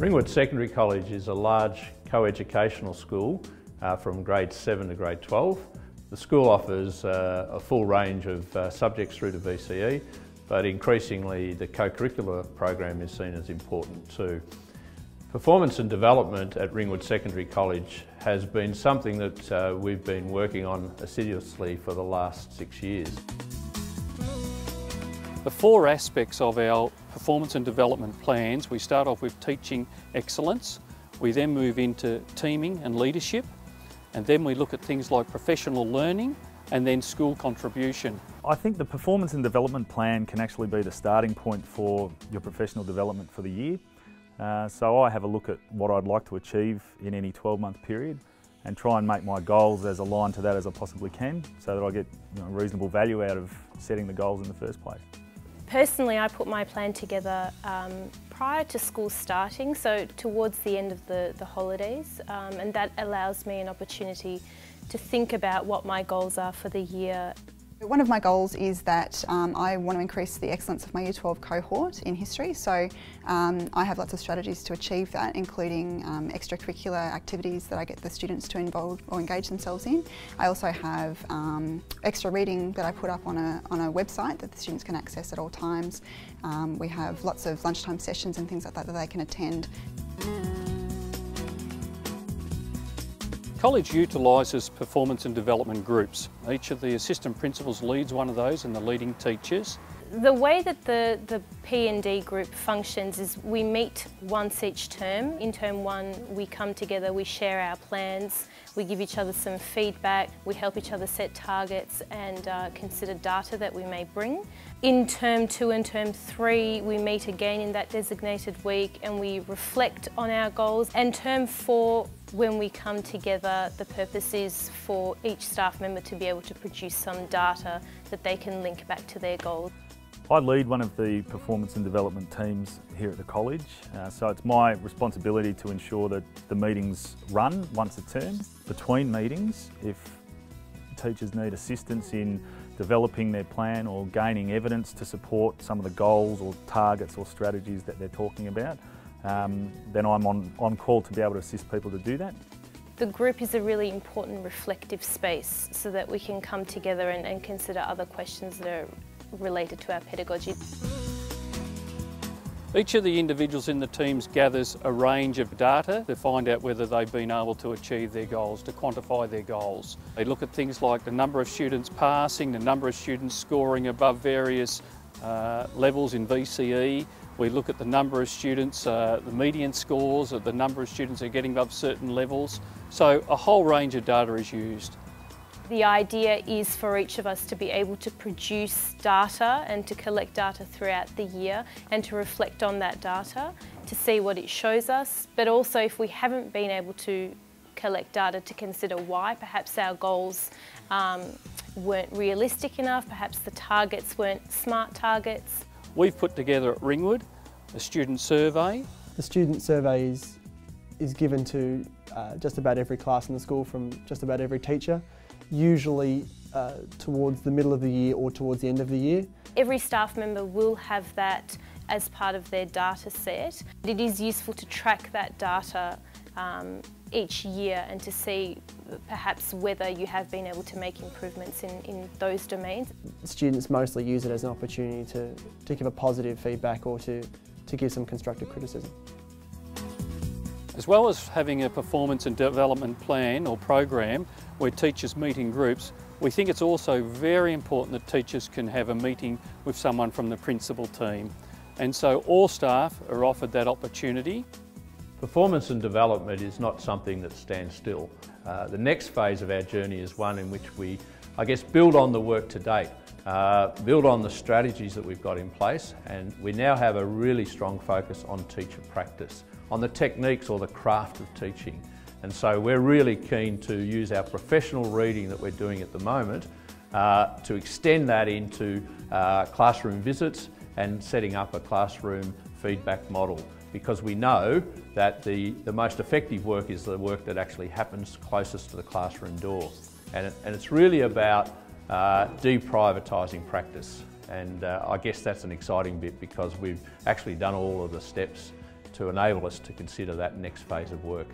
Ringwood Secondary College is a large co-educational school from grade 7 to grade 12. The school offers a full range of subjects through to VCE, but increasingly the co-curricular program is seen as important too. Performance and development at Ringwood Secondary College has been something that we've been working on assiduously for the last 6 years. The four aspects of our performance and development plans, we start off with teaching excellence, we then move into teaming and leadership, and then we look at things like professional learning and then school contribution. I think the performance and development plan can actually be the starting point for your professional development for the year. So I have a look at what I'd like to achieve in any 12-month period and try and make my goals as aligned to that as I possibly can so that I get reasonable value out of setting the goals in the first place. Personally, I put my plan together prior to school starting, so towards the end of the holidays, and that allows me an opportunity to think about what my goals are for the year. One of my goals is that I want to increase the excellence of my Year 12 cohort in history, so I have lots of strategies to achieve that, including extracurricular activities that I get the students to involve or engage themselves in. I also have extra reading that I put up on a website that the students can access at all times. We have lots of lunchtime sessions and things like that that they can attend. College utilises performance and development groups. Each of the assistant principals leads one of those and the leading teachers. The way that the P&D group functions is we meet once each term. In term 1 we come together, we share our plans, we give each other some feedback, we help each other set targets and consider data that we may bring. In term 2 and term 3 we meet again in that designated week and we reflect on our goals. And term 4, when we come together, the purpose is for each staff member to be able to produce some data that they can link back to their goals. I lead one of the performance and development teams here at the college, so it's my responsibility to ensure that the meetings run once a term. Between meetings, if teachers need assistance in developing their plan or gaining evidence to support some of the goals or targets or strategies that they're talking about, then I'm on call to be able to assist people to do that. The group is a really important reflective space so that we can come together and consider other questions that are related to our pedagogy. Each of the individuals in the teams gathers a range of data to find out whether they've been able to achieve their goals, to quantify their goals. They look at things like the number of students passing, the number of students scoring above various levels in VCE. We look at the number of students, the median scores, or the number of students who are getting above certain levels. So a whole range of data is used. The idea is for each of us to be able to produce data and to collect data throughout the year and to reflect on that data to see what it shows us, but also if we haven't been able to collect data to consider why. Perhaps our goals weren't realistic enough, perhaps the targets weren't SMART targets. We've put together at Ringwood a student survey. The student survey is given to just about every class in the school from just about every teacher, usually towards the middle of the year or towards the end of the year. Every staff member will have that as part of their data set. It is useful to track that data each year and to see perhaps whether you have been able to make improvements in those domains. Students mostly use it as an opportunity to give a positive feedback or to give some constructive criticism. As well as having a performance and development plan or program where teachers meet in groups, we think it's also very important that teachers can have a meeting with someone from the principal team. And so all staff are offered that opportunity. Performance and development is not something that stands still. The next phase of our journey is one in which we, build on the work to date, build on the strategies that we've got in place, and we now have a really strong focus on teacher practice, on the techniques or the craft of teaching. And so we're really keen to use our professional reading that we're doing at the moment to extend that into classroom visits and setting up a classroom feedback model, because we know that the most effective work is the work that actually happens closest to the classroom door. And it's really about deprivatising practice. And I guess that's an exciting bit because we've actually done all of the steps to enable us to consider that next phase of work.